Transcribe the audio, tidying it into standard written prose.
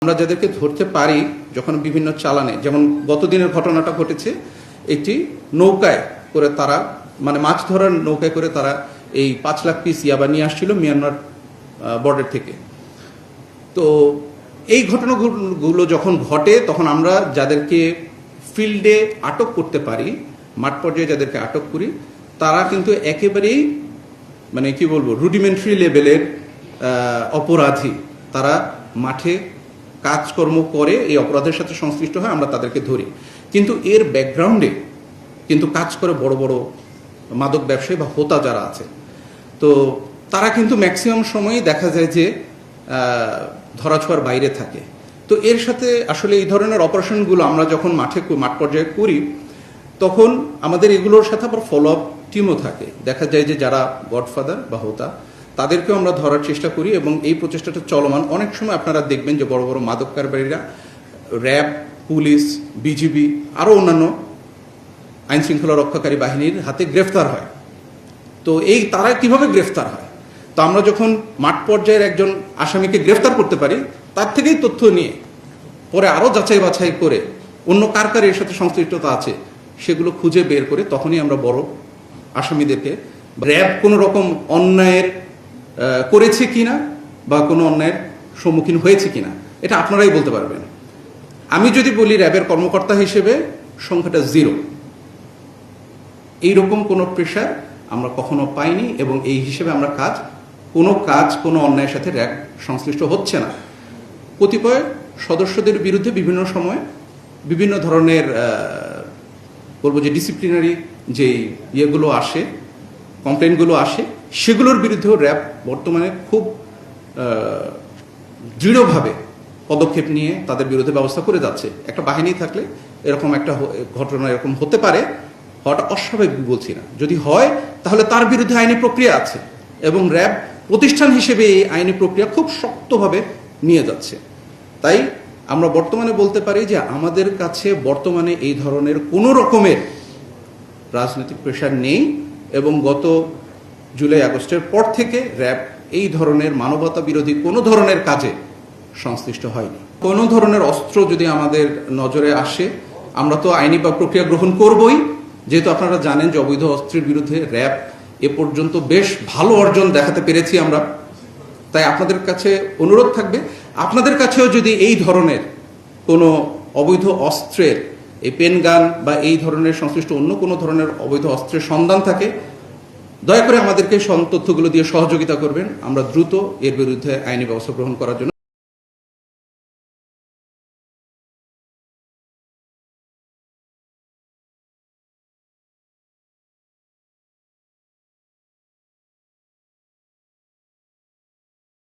আমরা যাদেরকে ধরতে পারি যখন বিভিন্ন চালানে, যেমন গতদিনের ঘটনাটা ঘটেছে, একটি নৌকায় করে তারা মানে মাছ ধরার নৌকায় করে তারা এই 5 লাখ পিস ইয়াবা নিয়ে আসছিল মিয়ানমার বর্ডার থেকে। তো এই ঘটনাগুলো যখন ঘটে তখন আমরা যাদেরকে ফিল্ডে আটক করতে পারি, মাঠ পর্যায়ে যাদেরকে আটক করি, তারা কিন্তু একেবারেই মানে কি বলবো রুডিমেন্টারি লেভেলের অপরাধী। তারা মাঠে কাজকর্ম করে এই অপরাধের সাথে সংশ্লিষ্ট হয়, আমরা তাদেরকে ধরি। কিন্তু এর ব্যাকগ্রাউন্ডে কিন্তু কাজ করে বড় বড় মাদক ব্যবসায়ী বা হোতা যারা আছে, তো তারা কিন্তু ম্যাক্সিমাম সময়ই দেখা যায় যে ধরাছোঁয়ার বাইরে থাকে। তো এর সাথে আসলে এই ধরনের অপারেশনগুলো আমরা যখন মাঠ পর্যায়ে করি তখন আমাদের এগুলোর সাথে আবার ফলো আপ টিমও থাকে। দেখা যায় যে যারা গডফাদার বা হোতা তাদেরকেও আমরা ধরার চেষ্টা করি এবং এই প্রচেষ্টাটা চলমান। অনেক সময় আপনারা দেখবেন যে বড় বড় মাদক কারবারীরা র্যাব, পুলিশ, বিজিবি আরও অন্যান্য আইন শৃঙ্খলা রক্ষাকারী বাহিনীর হাতে গ্রেফতার হয়। তো এই তারা কিভাবে গ্রেফতার হয়, তো আমরা যখন মাঠ পর্যায়ের একজন আসামিকে গ্রেফতার করতে পারি তার থেকেই তথ্য নিয়ে পরে আরও যাচাই বাছাই করে অন্য কার কার এর সাথে সংশ্লিষ্টতা আছে সেগুলো খুঁজে বের করে তখনই আমরা বড় আসামিদেরকে, র্যাব কোনো রকম অন্যায়ের করেছে কিনা বা কোনো অন্যায়ের সম্মুখীন হয়েছে কিনা এটা আপনারাই বলতে পারবেন। আমি যদি বলি র্যাবের কর্মকর্তা হিসেবে সংখ্যাটা 0। এইরকম কোনো প্রেশার আমরা কখনো পাইনি এবং এই হিসেবে আমরা কোনো অন্যায়ের সাথে র্যাব সংশ্লিষ্ট হচ্ছে না। কতিপয় সদস্যদের বিরুদ্ধে বিভিন্ন সময় বিভিন্ন ধরনের বলবো যে ডিসিপ্লিনারি যে ইয়েগুলো আসে, কমপ্লেনগুলো আসে, সেগুলোর বিরুদ্ধেও র্যাব বর্তমানে খুব দৃঢ়ভাবে পদক্ষেপ নিয়ে তাদের বিরুদ্ধে ব্যবস্থা করে যাচ্ছে। একটা বাহিনী থাকলে এরকম একটা ঘটনা এরকম হতে পারে, হওয়াটা অস্বাভাবিক বলছি না। যদি হয় তাহলে তার বিরুদ্ধে আইনি প্রক্রিয়া আছে এবং র্যাব প্রতিষ্ঠান হিসেবে এই আইনি প্রক্রিয়া খুব শক্তভাবে নিয়ে যাচ্ছে। তাই আমরা বর্তমানে বলতে পারি যে আমাদের কাছে বর্তমানে এই ধরনের কোনো রকমের রাজনৈতিক প্রেশার নেই এবং গত জুলাই আগস্টের পর থেকে র্যাব এই ধরনের মানবতা বিরোধী কোনো ধরনের কাজে সংশ্লিষ্ট হয়নি। কোনো ধরনের অস্ত্র যদি আমাদের নজরে আসে আমরা তো আইনি বা প্রক্রিয়া গ্রহণ করবই, যেহেতু আপনারা জানেন যে অবৈধ অস্ত্রের বিরুদ্ধে র্যাব এ পর্যন্ত বেশ ভালো অর্জন দেখাতে পেরেছি আমরা। তাই আপনাদের কাছে অনুরোধ থাকবে, আপনাদের কাছেও যদি এই ধরনের কোনো অবৈধ অস্ত্রের, এই পেন গান বা এই ধরনের সংশ্লিষ্ট অন্য কোনো ধরনের অবৈধ অস্ত্রের সন্ধান থাকে, দয়া করে আমাদেরকে তথ্যগুলো দিয়ে সহযোগিতা করবেন। আমরা দ্রুত এর বিরুদ্ধে আইনি ব্যবস্থা গ্রহণ করার জন্য